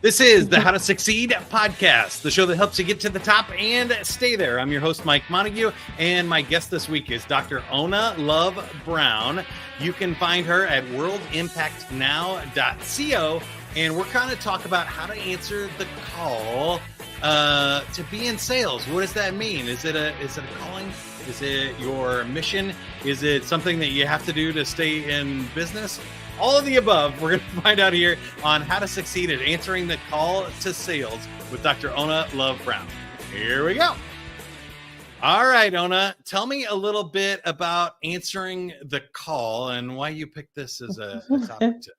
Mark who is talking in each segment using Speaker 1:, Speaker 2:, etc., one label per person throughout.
Speaker 1: This is the How to Succeed podcast, the show that helps you get to the top and stay there. I'm your host, Mike Montague, and my guest this week is Dr. Ona Love Brown. You can find her at worldimpactnow.co, and we're kind of talk about how to answer the call to be in sales. What does that mean? Is it a calling? Is it your mission? Is it something that you have to do to stay in business? All of the above, we're going to find out here on how to succeed at answering the call to sales with Dr. Ona Love Brown. Here we go. All right, Ona, tell me a little bit about answering the call and why you picked this as a topic today.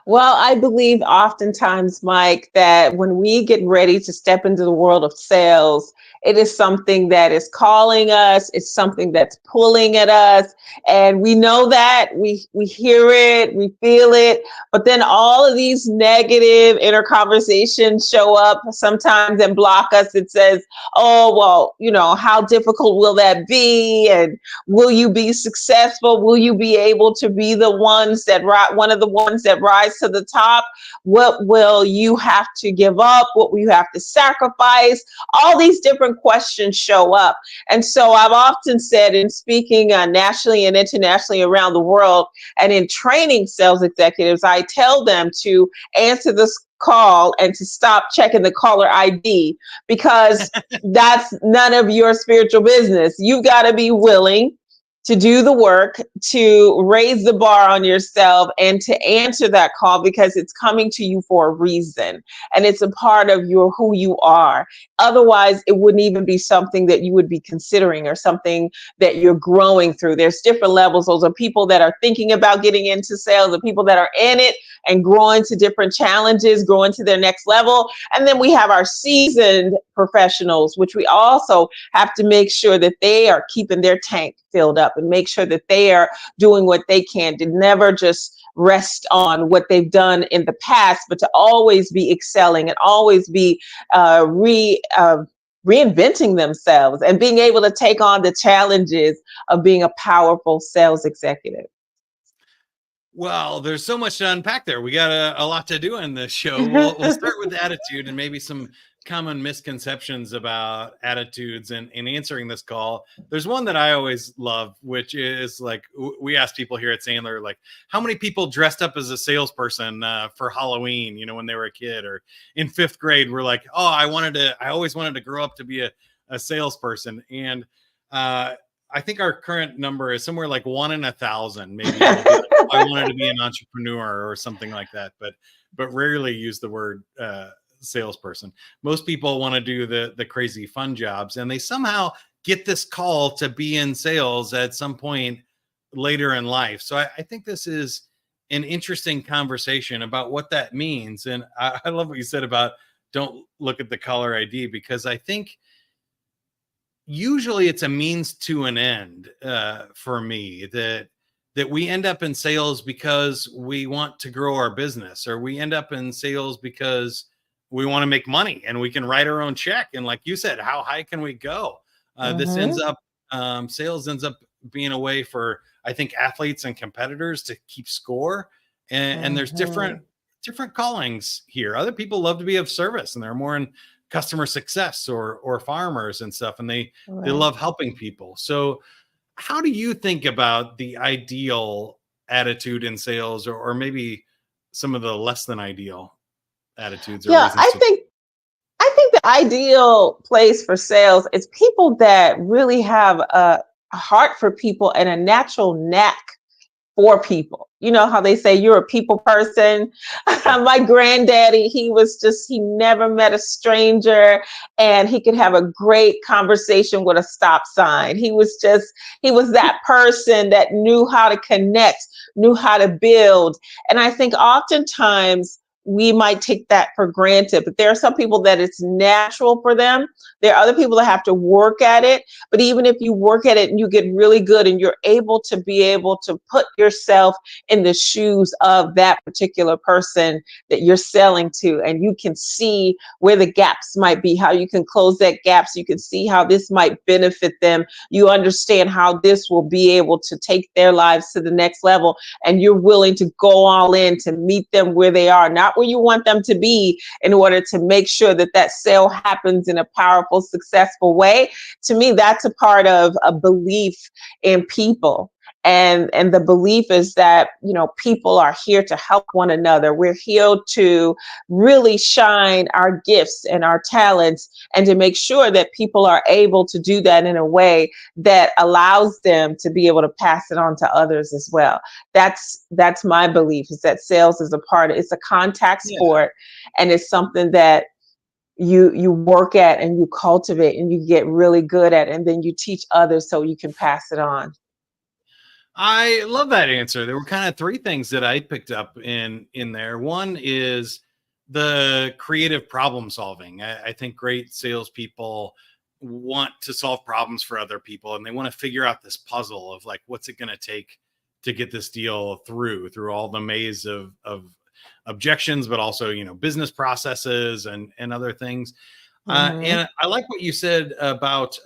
Speaker 2: Well, I believe oftentimes, Mike, that when we get ready to step into the world of sales, it is something that is calling us. It's something that's pulling at us. And we know that we hear it, we feel it. But then all of these negative inner conversations show up sometimes and block us. It says, oh, well, how difficult will that be? And will you be successful? Will you be able to be one of the ones that rise to the top? What will you have to give up? What will you have to sacrifice? All these different questions show up. And so I've often said in speaking nationally and internationally around the world and in training sales executives, I tell them to answer this call and to stop checking the caller ID, because that's none of your spiritual business. You've got to be willing to do the work, to raise the bar on yourself, and to answer that call because it's coming to you for a reason. And it's a part of who you are. Otherwise, it wouldn't even be something that you would be considering or something that you're growing through. There's different levels. Those are people that are thinking about getting into sales, the people that are in it and growing to different challenges, growing to their next level. And then we have our seasoned professionals, which we also have to make sure that they are keeping their tank filled up and make sure that they are doing what they can to never just rest on what they've done in the past, but to always be excelling and always be reinventing themselves and being able to take on the challenges of being a powerful sales executive.
Speaker 1: Well, there's so much to unpack there. We got a lot to do in this show. We'll start with attitude and maybe some common misconceptions about attitudes and answering this call. There's one that I always love, which is like, we ask people here at Sandler, like, how many people dressed up as a salesperson for Halloween, when they were a kid, or in fifth grade, we're like, oh, I always wanted to grow up to be a salesperson. And I think our current number is somewhere like 1 in 1,000, maybe. I wanted to be an entrepreneur or something like that, but rarely use the word salesperson. Most people want to do the crazy fun jobs, and they somehow get this call to be in sales at some point later in life. So I think this is an interesting conversation about what that means. And I love what you said about don't look at the caller ID, because I think usually it's a means to an end for me, that we end up in sales because we want to grow our business, or we end up in sales because we want to make money and we can write our own check. And like you said, how high can we go? This ends up, sales ends up being a way for, I think, athletes and competitors to keep score. And there's different callings here. Other people love to be of service, and they're more in customer success or farmers and stuff. And they love helping people. So how do you think about the ideal attitude in sales, or maybe some of the less than ideal attitudes?
Speaker 2: I think the ideal place for sales is people that really have a heart for people and a natural knack for people. You know how they say you're a people person? My granddaddy, he never met a stranger, and he could have a great conversation with a stop sign. He was that person that knew how to connect, knew how to build. And I think oftentimes we might take that for granted, but there are some people that it's natural for them. There are other people that have to work at it. But even if you work at it and you get really good and you're able to put yourself in the shoes of that particular person that you're selling to, and you can see where the gaps might be, how you can close that gap, so you can see how this might benefit them. You understand how this will be able to take their lives to the next level, and you're willing to go all in to meet them where they are, not where you want them to be in order to make sure that that sale happens in a powerful, successful way. To me, that's a part of a belief in people. And the belief is that, you know, people are here to help one another. We're here to really shine our gifts and our talents, and to make sure that people are able to do that in a way that allows them to be able to pass it on to others as well. That's my belief, is that sales is a part, it's a contact
Speaker 1: Yeah.
Speaker 2: sport, and it's something that you work at and you cultivate and you get really good at, and then you teach others so you can pass it on.
Speaker 1: I love that answer. There were kind of three things that I picked up in there. One is the creative problem solving. I think great salespeople want to solve problems for other people, and they want to figure out this puzzle of like, what's it going to take to get this deal through all the maze of objections, but also, you know, business processes and other things.
Speaker 2: Hmm.
Speaker 1: And I like what you said about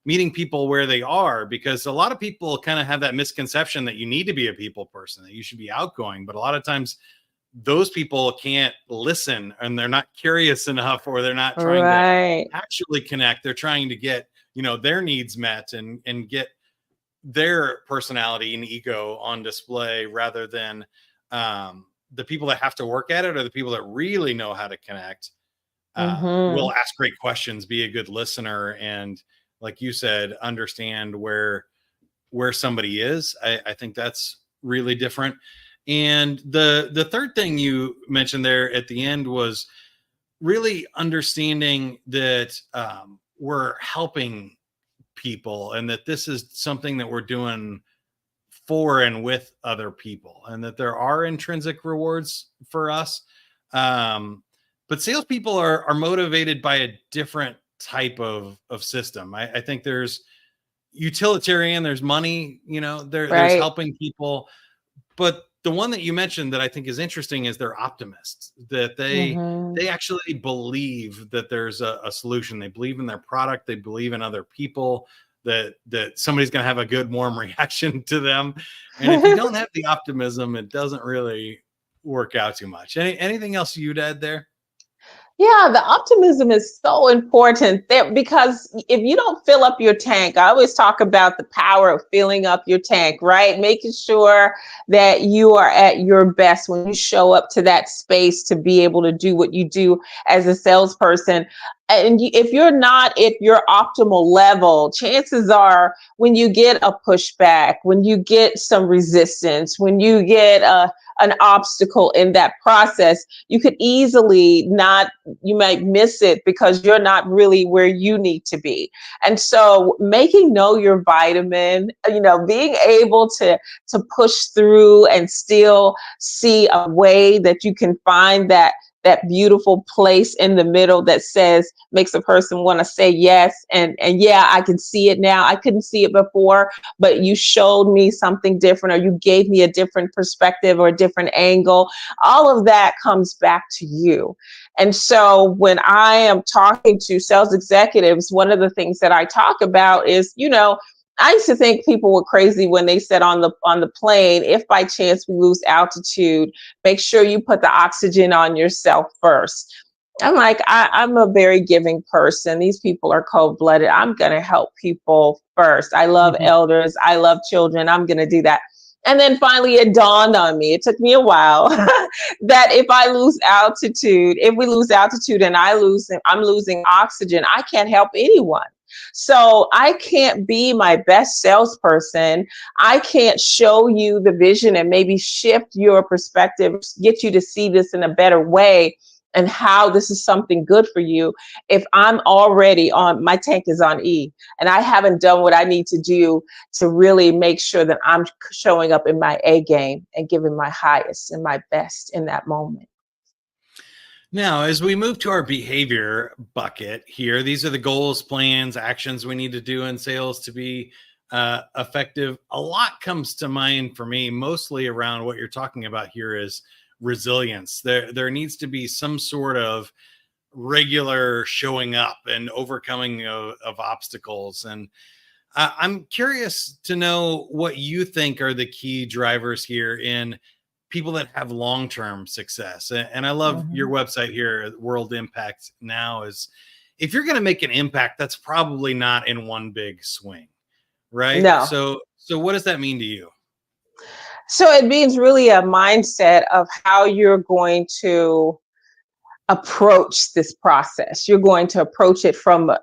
Speaker 1: meeting people where they are, because a lot of people kind of have that misconception that you need to be a people person, that you should be outgoing. But a lot of times those people can't listen, and they're not curious enough, or they're not trying to
Speaker 2: Right.
Speaker 1: actually connect. They're trying to get, you know, their needs met and get their personality and ego on display, rather than the people that have to work at it, or the people that really know how to connect, will
Speaker 2: Hmm.
Speaker 1: ask great questions, be a good listener, and like you said, understand where somebody is. I think that's really different. And the third thing you mentioned there at the end was really understanding that we're helping people, and that this is something that we're doing for and with other people, and that there are intrinsic rewards for us. Um, but salespeople are motivated by a different type of system. I think there's utilitarian, there's money, you know, there's
Speaker 2: Right.
Speaker 1: helping people. But the one that you mentioned that I think is interesting is they're optimists, that
Speaker 2: Hmm.
Speaker 1: they actually believe that there's a solution. They believe in their product, they believe in other people, that somebody's going to have a good warm reaction to them. And if you don't have the optimism, it doesn't really work out too much. Anything else you'd add there?
Speaker 2: Yeah, the optimism is so important there, because if you don't fill up your tank, I always talk about the power of filling up your tank, right? Making sure that you are at your best when you show up to that space to be able to do what you do as a salesperson. And if you're not at your optimal level, chances are when you get a pushback, when you get some resistance, when you get an obstacle in that process, you could easily not, you might miss it because you're not really where you need to be. And so making know your vitamin, you know, being able to push through and still see a way that you can find that beautiful place in the middle that says, makes a person want to say yes. And yeah, I can see it now. I couldn't see it before, but you showed me something different, or you gave me a different perspective or a different angle. All of that comes back to you. And so when I am talking to sales executives, one of the things that I talk about is, you know, I used to think people were crazy when they said on the plane, if by chance we lose altitude, make sure you put the oxygen on yourself first. I'm like, I'm a very giving person. These people are cold blooded. I'm going to help people first. I love elders. I love children. I'm going to do that. And then finally, it dawned on me. It took me a while that if I lose altitude, if we lose altitude and I'm losing oxygen, I can't help anyone. So I can't be my best salesperson. I can't show you the vision and maybe shift your perspective, get you to see this in a better way and how this is something good for you if I'm already on, my tank is on E, and I haven't done what I need to do to really make sure that I'm showing up in my A game and giving my highest and my best in that moment.
Speaker 1: Now, as we move to our behavior bucket here, these are the goals, plans, actions we need to do in sales to be effective. A lot comes to mind for me, mostly around what you're talking about here is resilience. There needs to be some sort of regular showing up and overcoming of obstacles. And I'm curious to know what you think are the key drivers here in people that have long-term success. And I love your
Speaker 2: Mhm.
Speaker 1: website here, World Impact Now, is if you're going to make an impact, that's probably not in one big swing, right?
Speaker 2: No.
Speaker 1: So what does that mean to you?
Speaker 2: So it means really a mindset of how you're going to approach this process. You're going to approach it from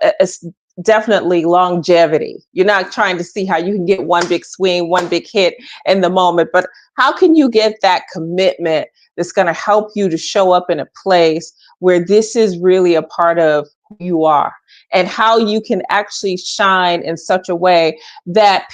Speaker 2: definitely longevity. You're not trying to see how you can get one big swing, one big hit in the moment, but how can you get that commitment that's going to help you to show up in a place where this is really a part of who you are, and how you can actually shine in such a way that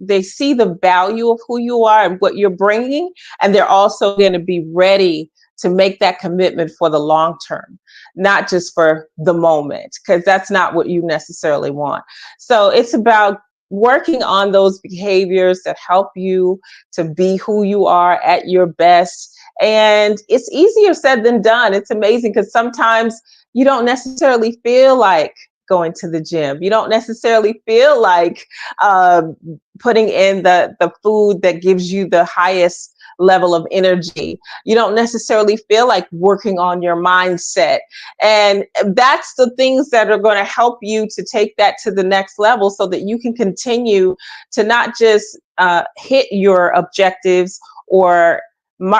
Speaker 2: they see the value of who you are and what you're bringing, and they're also going to be ready to make that commitment for the long term, not just for the moment, because that's not what you necessarily want. So it's about working on those behaviors that help you to be who you are at your best. And it's easier said than done. It's amazing because sometimes you don't necessarily feel like going to the gym. You don't necessarily feel like um, putting in the food that gives you the highest level of energy. You don't necessarily feel like working on your mindset. And that's the things that are going to help you to take that to the next level so that you can continue to not just hit your objectives or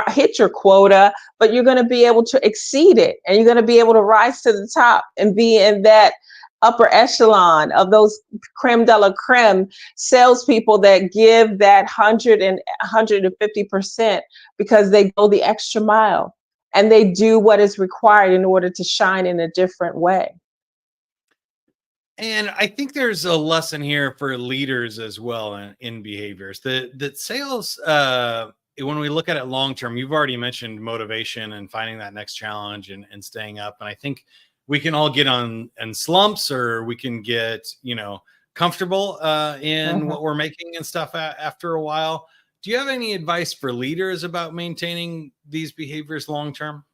Speaker 2: hit your quota, but you're going to be able to exceed it, and you're going to be able to rise to the top and be in that upper echelon of those creme de la creme salespeople that give that 150% because they go the extra mile and they do what is required in order to shine in a different way.
Speaker 1: And I think there's a lesson here for leaders as well in behaviors that sales, when we look at it long term, you've already mentioned motivation and finding that next challenge and staying up. And I think we can all get on in slumps, or we can get, comfortable in
Speaker 2: Mhm.
Speaker 1: what we're making and stuff after a while. Do you have any advice for leaders about maintaining these behaviors long term?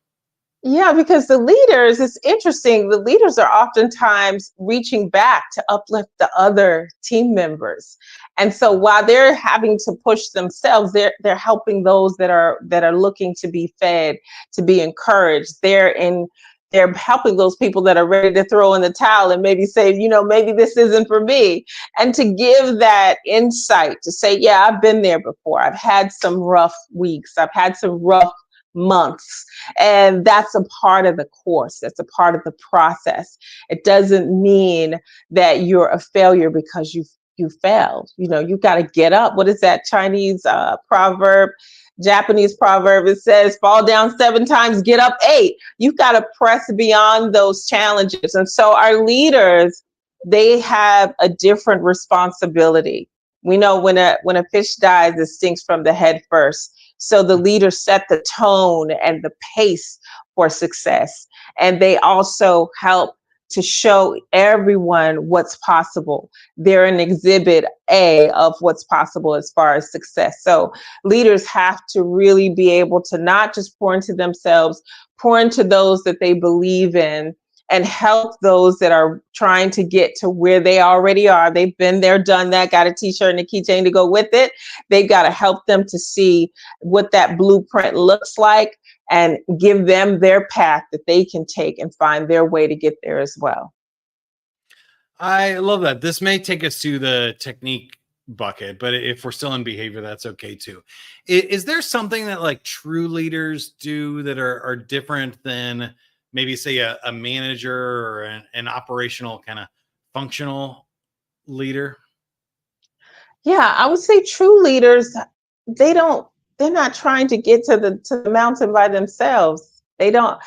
Speaker 2: Yeah, because the leaders, it's interesting. The leaders are oftentimes reaching back to uplift the other team members. And so while they're having to push themselves, they're helping those that are looking to be fed, to be encouraged. They're helping those people that are ready to throw in the towel and maybe say, maybe this isn't for me. And to give that insight to say, yeah, I've been there before. I've had some rough weeks. I've had some rough months, and that's a part of the course, that's a part of the process. It doesn't mean that you're a failure because you failed. You've got to get up. What is that Chinese proverb, Japanese proverb? It says fall down 7 times, get up 8. You've got to press beyond those challenges. And so our leaders, they have a different responsibility. We know when a fish dies, it stinks from the head first. So the leaders set the tone and the pace for success. And they also help to show everyone what's possible. They're an exhibit A of what's possible as far as success. So leaders have to really be able to not just pour into themselves, pour into those that they believe in, and help those that are trying to get to where they already are. They've been there, done that, got a t-shirt and a keychain to go with it. They've got to help them to see what that blueprint looks like and give them their path that they can take and find their way to get there as well.
Speaker 1: I love that. This may take us to the technique bucket, but if we're still in behavior, that's okay too. Is there something that like true leaders do that are different than maybe say a manager or an operational kind of functional leader?
Speaker 2: Yeah, I would say true leaders, they don't they're not trying to get to the mountain by themselves. They don't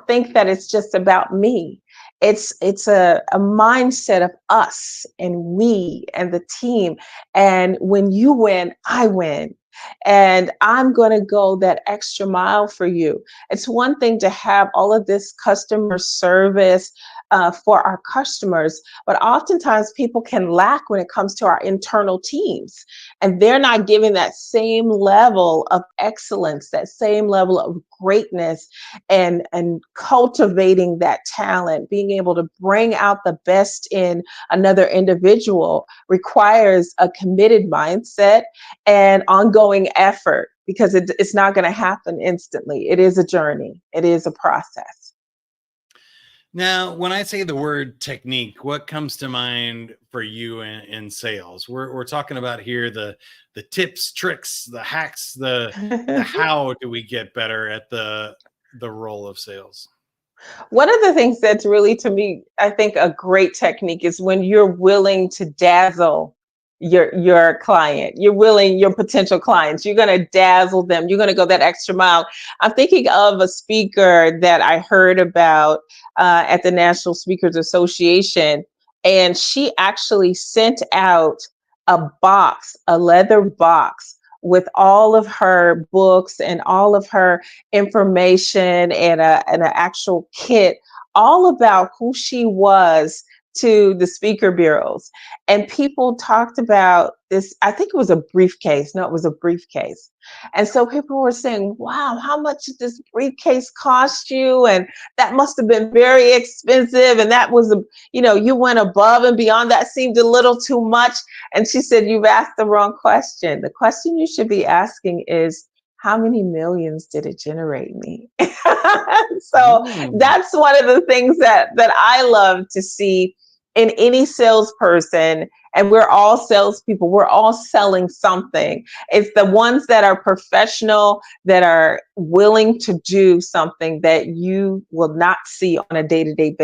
Speaker 2: think that it's just about me. It's a mindset of us and we and the team. And when you win, I win. And I'm going to go that extra mile for you. It's one thing to have all of this customer service for our customers, but oftentimes people can lack when it comes to our internal teams, and they're not giving that same level of excellence, that same level of greatness, and cultivating that talent, being able to bring out the best in another individual requires a committed mindset and ongoing effort, because it's not going to happen instantly. It is a journey. It is a process.
Speaker 1: Now, when I say the word technique, what comes to mind for you in sales? We're talking about here the tips, tricks, the hacks, the how do we get better at the role of sales?
Speaker 2: One of the things that's really, to me, I think a great technique is when you're willing to dazzle your client. You're willing, your potential clients, you're going to dazzle them. You're going to go that extra mile. I'm thinking of a speaker that I heard about at the National Speakers Association, and she actually sent out a box, a leather box, with all of her books and all of her information, and an actual kit all about who she was to the speaker bureaus. And people talked about this. I think it was a briefcase. No, it was a briefcase. And so people were saying, wow, how much did this briefcase cost you? And that must have been very expensive. And that was, you went above and beyond. That seemed a little too much. And she said, you've asked the wrong question. The question you should be asking is, how many millions did it generate me? So
Speaker 1: Mm.
Speaker 2: that's one of the things that I love to see in any salesperson. And we're all salespeople. We're all selling something. It's the ones that are professional, that are willing to do something that you will not see on a day-to-day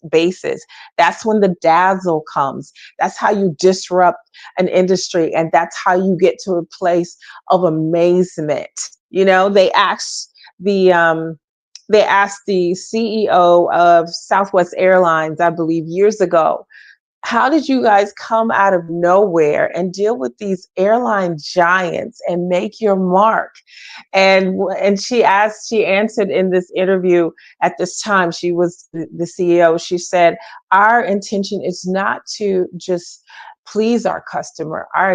Speaker 2: basis. That's when the dazzle comes. That's how you disrupt an industry. And that's how you get to a place of amazement. They asked the CEO of Southwest Airlines, I believe, years ago, how did you guys come out of nowhere and deal with these airline giants and make your mark? And she answered in this interview. At this time, she was the CEO. She said, our intention is not to just please our customer. Our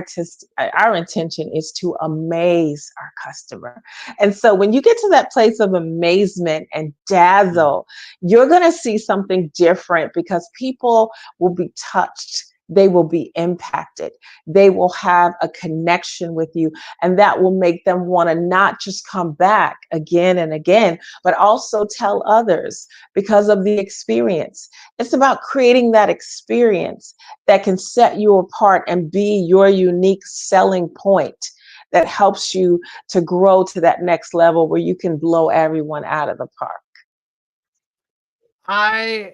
Speaker 2: intention is to amaze our customer. And so when you get to that place of amazement and dazzle, you're going to see something different, because people will be touched. They will be impacted. They will have a connection with you, and that will make them want to not just come back again and again, but also tell others because of the experience. It's about creating that experience that can set you apart and be your unique selling point that helps you to grow to that next level where you can blow everyone out of the park.
Speaker 1: I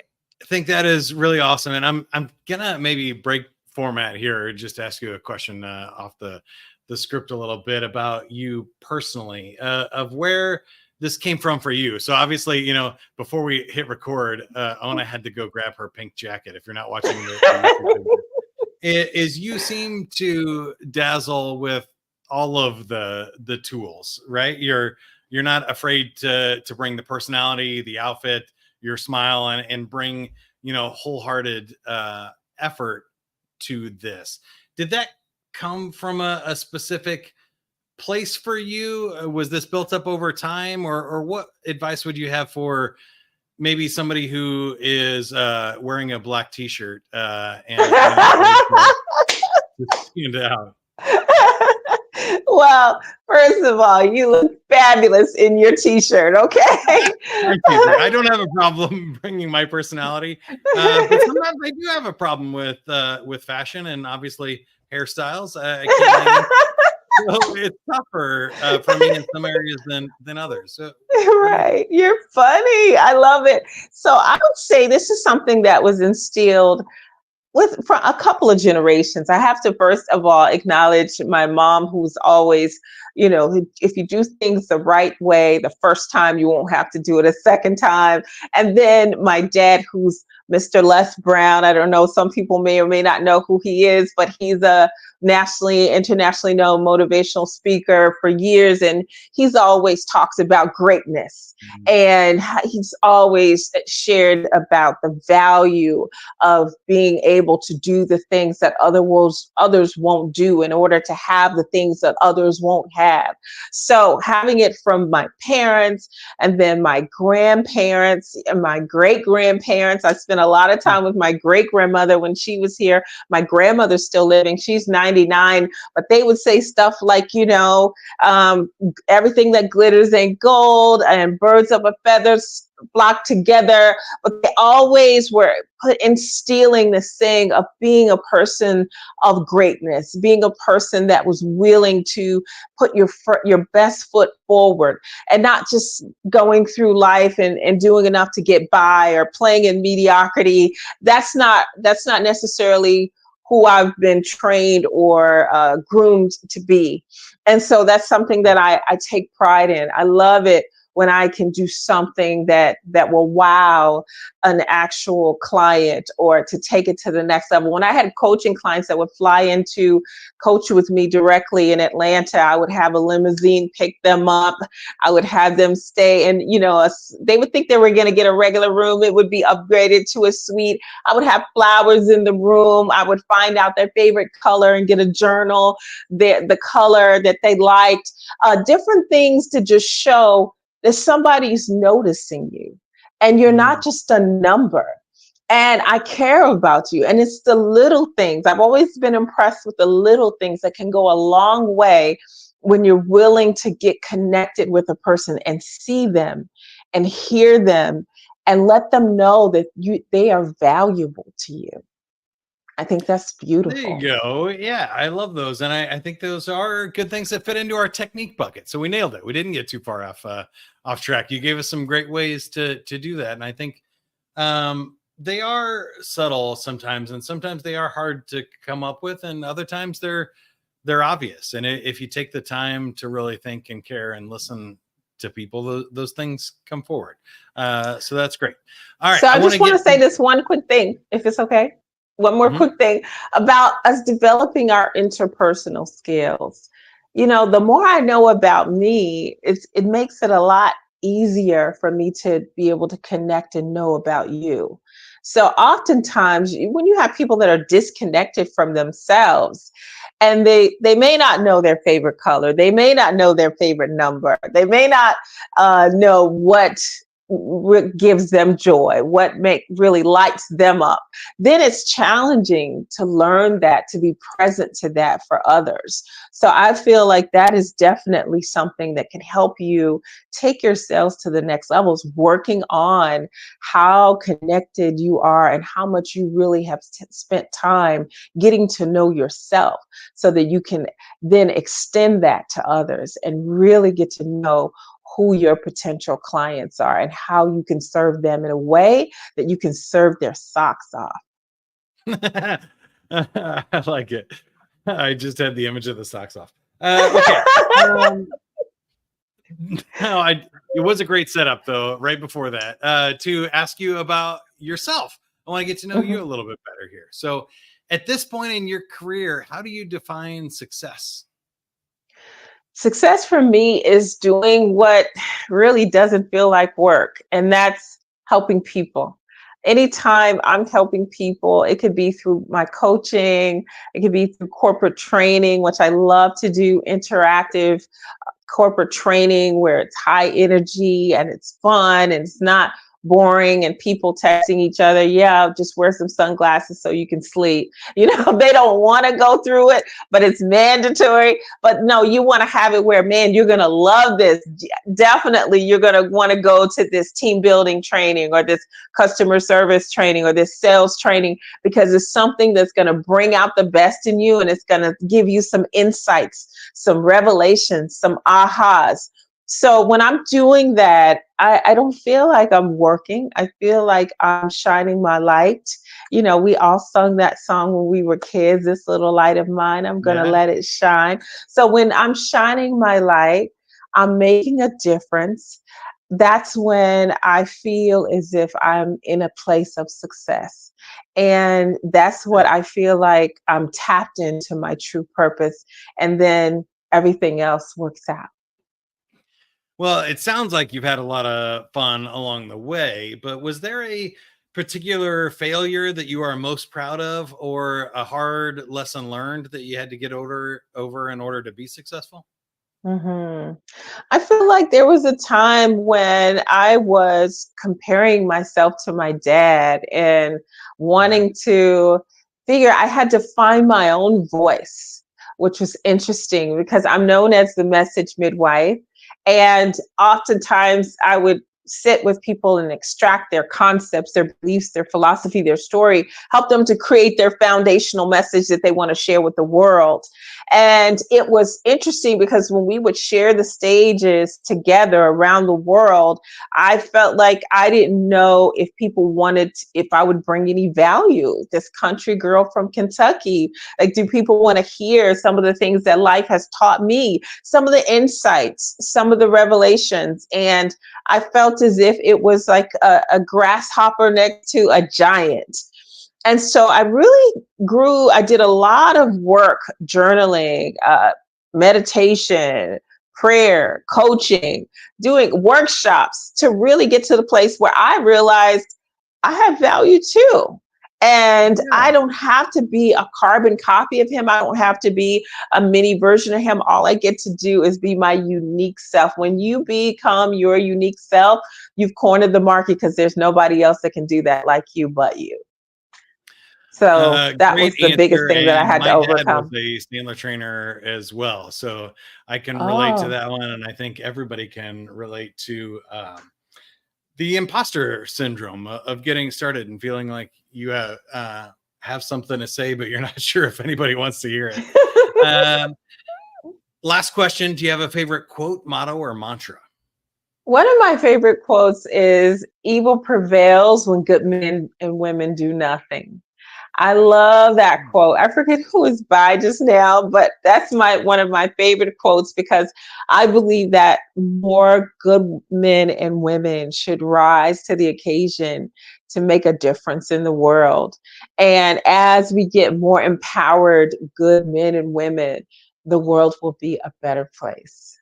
Speaker 1: think that is really awesome, and I'm gonna maybe break format here, just ask you a question off the script a little bit about you personally, of where this came from for you. So obviously, before we hit record, Ona had to go grab her pink jacket. If you're not watching the YouTube video, is you seem to dazzle with all of the tools, right? You're not afraid to bring the personality, the outfit, your smile, and bring wholehearted effort to this. Did that come from a specific place for you? Was this built up over time, or what advice would you have for maybe somebody who is wearing a black t-shirt and afraid to stand out?
Speaker 2: Well, first of all, you look fabulous in your t-shirt, okay?
Speaker 1: Thank you. I don't have a problem bringing my personality, but sometimes I do have a problem with fashion and obviously hairstyles. I can't lay in. So it's tougher for me in some areas than others. So what do you think?
Speaker 2: Right. You're funny. I love it. So I would say this is something that was instilled for a couple of generations. I have to first of all acknowledge my mom, who's always, if you do things the right way the first time, you won't have to do it a second time. And then my dad, who's Mr. Les Brown. I don't know, some people may or may not know who he is, but he's a nationally, internationally known motivational speaker for years. And he's always talks about greatness. And he's always shared about the value of being able to do the things that others won't do in order to have the things that others won't have. So having it from my parents and then my grandparents and my great grandparents. I spent a lot of time with my great grandmother when she was here. My grandmother's still living. She's 99, but they would say stuff like, everything that glitters ain't gold and birds of a feather flock together. But they always were instilling this thing of being a person of greatness, being a person that was willing to put your best foot forward and not just going through life and doing enough to get by or playing in mediocrity. That's not necessarily who I've been trained or groomed to be. And so that's something that I take pride in. I love it when I can do something that will wow an actual client or to take it to the next level. When I had coaching clients that would fly in to coach with me directly in Atlanta, I would have a limousine pick them up. I would have them stay, and they would think they were going to get a regular room. It would be upgraded to a suite. I would have flowers in the room. I would find out their favorite color and get a journal, the color that they liked, different things to just show that somebody's noticing you and you're not just a number. And I care about you. And it's the little things. I've always been impressed with the little things that can go a long way when you're willing to get connected with a person and see them and hear them and let them know that they are valuable to you. I think that's
Speaker 1: There you
Speaker 2: beautiful.
Speaker 1: go. Yeah, I love those, and I think those are good things that fit into our technique bucket. So we nailed it. We didn't get too far off track. You gave us some great ways to do that, and I think they are subtle sometimes, and sometimes they are hard to come up with, and other times they're obvious. And if you take the time to really think and care and listen to people, those things come forward. So that's great. All right,
Speaker 2: So
Speaker 1: I
Speaker 2: I
Speaker 1: want
Speaker 2: just
Speaker 1: to
Speaker 2: want to
Speaker 1: get
Speaker 2: say this one quick thing, if it's okay. One more
Speaker 1: Mhm.
Speaker 2: quick thing about us developing our interpersonal skills. The more I know about me, it makes it a lot easier for me to be able to connect and know about you. So oftentimes when you have people that are disconnected from themselves, and they may not know their favorite color, they may not know their favorite number, they may not know what gives them joy, what really lights them up, then it's challenging to learn that, to be present to that for others. So I feel like that is definitely something that can help you take yourselves to the next levels, working on how connected you are and how much you really have spent time getting to know yourself so that you can then extend that to others and really get to know who your potential clients are and how you can serve them in a way that you can serve their socks off.
Speaker 1: I like it. I just had the image of the socks off. Okay. No, it was a great setup though, right before that, to ask you about yourself. I want to get to know you
Speaker 2: Mhm.
Speaker 1: a little bit better here. So at this point in your career, how do you define success?
Speaker 2: Success for me is doing what really doesn't feel like work, and that's helping people. Anytime I'm helping people, it could be through my coaching, it could be through corporate training, which I love to do, interactive corporate training where it's high energy and it's fun and it's not boring and people texting each other, yeah, just wear some sunglasses so you can sleep. They don't want to go through it, but it's mandatory. But no, you want to have it where, man, you're going to love this. Definitely, you're going to want to go to this team building training or this customer service training or this sales training because it's something that's going to bring out the best in you and it's going to give you some insights, some revelations, some ahas. So when I'm doing that, I don't feel like I'm working. I feel like I'm shining my light. We all sung that song when we were kids, this little light of mine, I'm going to
Speaker 1: Yeah.
Speaker 2: let it shine. So when I'm shining my light, I'm making a difference. that's when I feel as if I'm in a place of success. And that's what I feel like I'm tapped into my true purpose. And then everything else works out.
Speaker 1: Well, it sounds like you've had a lot of fun along the way, but was there a particular failure that you are most proud of or a hard lesson learned that you had to get over in order to be successful?
Speaker 2: hmm I feel like there was a time when I was comparing myself to my dad and
Speaker 1: Yeah.
Speaker 2: wanting to figure I had to find my own voice, which was interesting because I'm known as the message midwife. And oftentimes I would sit with people and extract their concepts, their beliefs, their philosophy, their story, help them to create their foundational message that they want to share with the world. And it was interesting because when we would share the stages together around the world, I felt like I didn't know if people wanted, if I would bring any value. This country girl from Kentucky, like, do people want to hear some of the things that life has taught me, some of the insights, some of the revelations? And I felt as if it was like a grasshopper next to a giant. And so I really grew. I did a lot of work journaling, meditation, prayer, coaching, doing workshops to really get to the place where I realized I have value too. And I
Speaker 1: Yeah.
Speaker 2: don't have to be a carbon copy of him. I don't have to be a mini version of him. All I get to do is be my unique self. When you become your unique self, you've cornered the market because there's nobody else that can do that like you but you. So that
Speaker 1: Great
Speaker 2: was the biggest
Speaker 1: answer.
Speaker 2: thing that I
Speaker 1: And
Speaker 2: had to
Speaker 1: my dad was
Speaker 2: overcome.
Speaker 1: a Sandler trainer as well. So I can relate to
Speaker 2: Oh.
Speaker 1: that one. And I think everybody can relate to the imposter syndrome of getting started and feeling like you have something to say, but you're not sure if anybody wants to hear it. Um, Last question. Do you have a favorite quote, motto, or mantra?
Speaker 2: One of my favorite quotes is evil prevails when good men and women do nothing. I love that quote. I forget who is by just now, but that's my one of my favorite quotes because I believe that more good men and women should rise to the occasion to make a difference in the world. And as we get more empowered good men and women, the world will be a better place.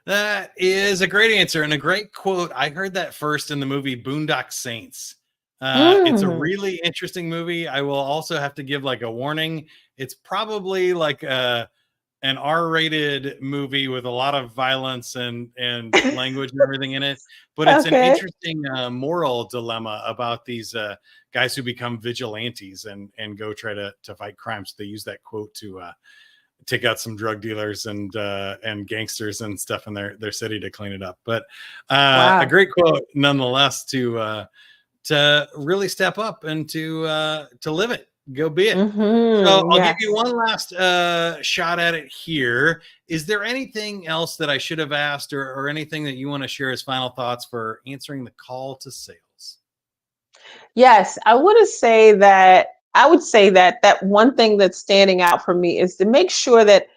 Speaker 1: That is a great answer and a great quote. I heard that first in the movie Boondock Saints. It's a
Speaker 2: Mm.
Speaker 1: really interesting movie. I will also have to give like a warning. It's probably like an R-rated movie with a lot of violence and language and everything in it. But it's an
Speaker 2: Okay.
Speaker 1: interesting moral dilemma about these guys who become vigilantes and go try to fight crimes. They use that quote to take out some drug dealers and gangsters and stuff in their city to clean it up. But a
Speaker 2: Wow.
Speaker 1: great quote nonetheless to really step up and to live it, go be it. So I'll give you
Speaker 2: Yes.
Speaker 1: one last shot at it here. Is there anything else that I should have asked or anything that you want to share as final thoughts for answering the call to sales?
Speaker 2: Yes, I would say that that one thing that's standing out for me is to make sure that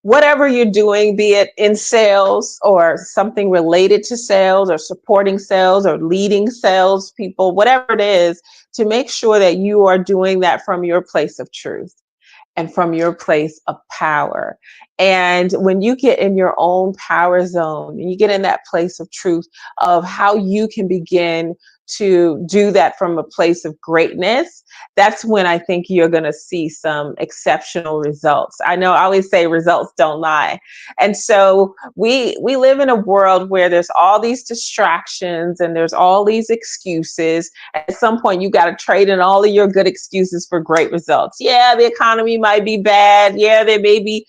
Speaker 2: whatever you're doing, be it in sales or something related to sales or supporting sales or leading sales people, whatever it is, to make sure that you are doing that from your place of truth and from your place of power. And when you get in your own power zone, and you get in that place of truth of how you can begin to do that from a place of greatness, that's when I think you're going to see some exceptional results. I know I always say results don't lie. And so we live in a world where there's all these distractions and there's all these excuses. At some point you got to trade in all of your good excuses for great results. Yeah, the economy might be bad. Yeah, there may be,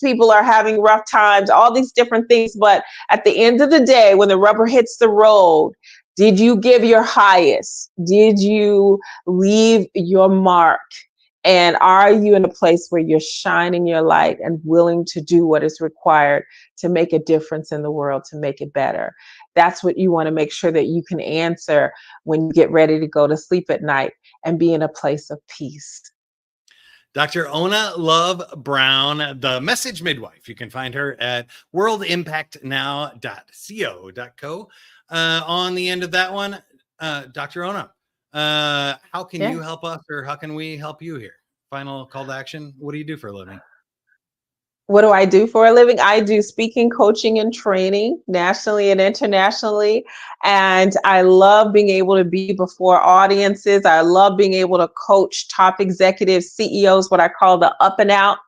Speaker 2: people are having rough times, all these different things. But at the end of the day, when the rubber hits the road, did you give your highest? Did you leave your mark? And are you in a place where you're shining your light and willing to do what is required to make a difference in the world, to make it better? That's what you want to make sure that you can answer when you get ready to go to sleep at night and be in a place of peace.
Speaker 1: Dr. Ona Love Brown, the message midwife. You can find her at worldimpactnow.co.co. On the end of that one, Dr. Ona, how can you
Speaker 2: Yes.
Speaker 1: help us, or how can we help you here? Final call to action. What do you do for a living?
Speaker 2: What do I do for a living? I do speaking, coaching, and training nationally and internationally. And I love being able to be before audiences. I love being able to coach top executives, CEOs, what I call the up and out,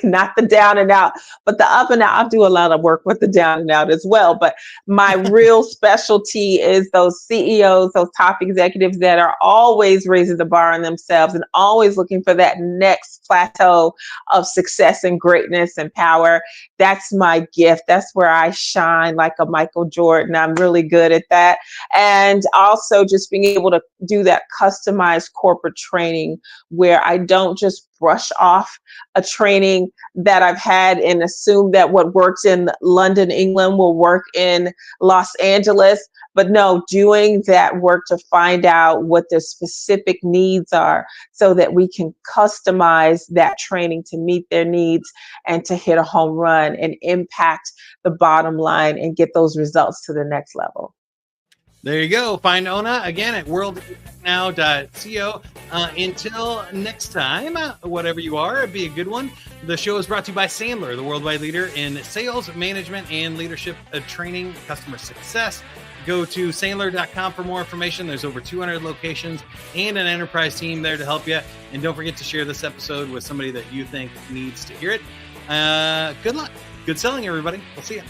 Speaker 2: not the down and out, but the up and out. I do a lot of work with the down and out as well. But my real specialty is those CEOs, those top executives that are always raising the bar on themselves and always looking for that next plateau of success and greatness and power. That's my gift. That's where I shine like a Michael Jordan. I'm really good at that. And also just being able to do that customized corporate training where I don't just brush off a training that I've had and assume that what works in London, England will work in Los Angeles. But no, doing that work to find out what the specific needs are so that we can customize that training to meet their needs and to hit a home run and impact the bottom line and get those results to the next level.
Speaker 1: There you go. Find Ona again at worldimpactnow.co. Until next time, whatever you are, be a good one. The show is brought to you by Sandler, the worldwide leader in sales, management, and leadership training, customer success. Go to Sandler.com for more information. There's over 200 locations and an enterprise team there to help you. And don't forget to share this episode with somebody that you think needs to hear it. Good luck. Good selling, everybody. We'll see you.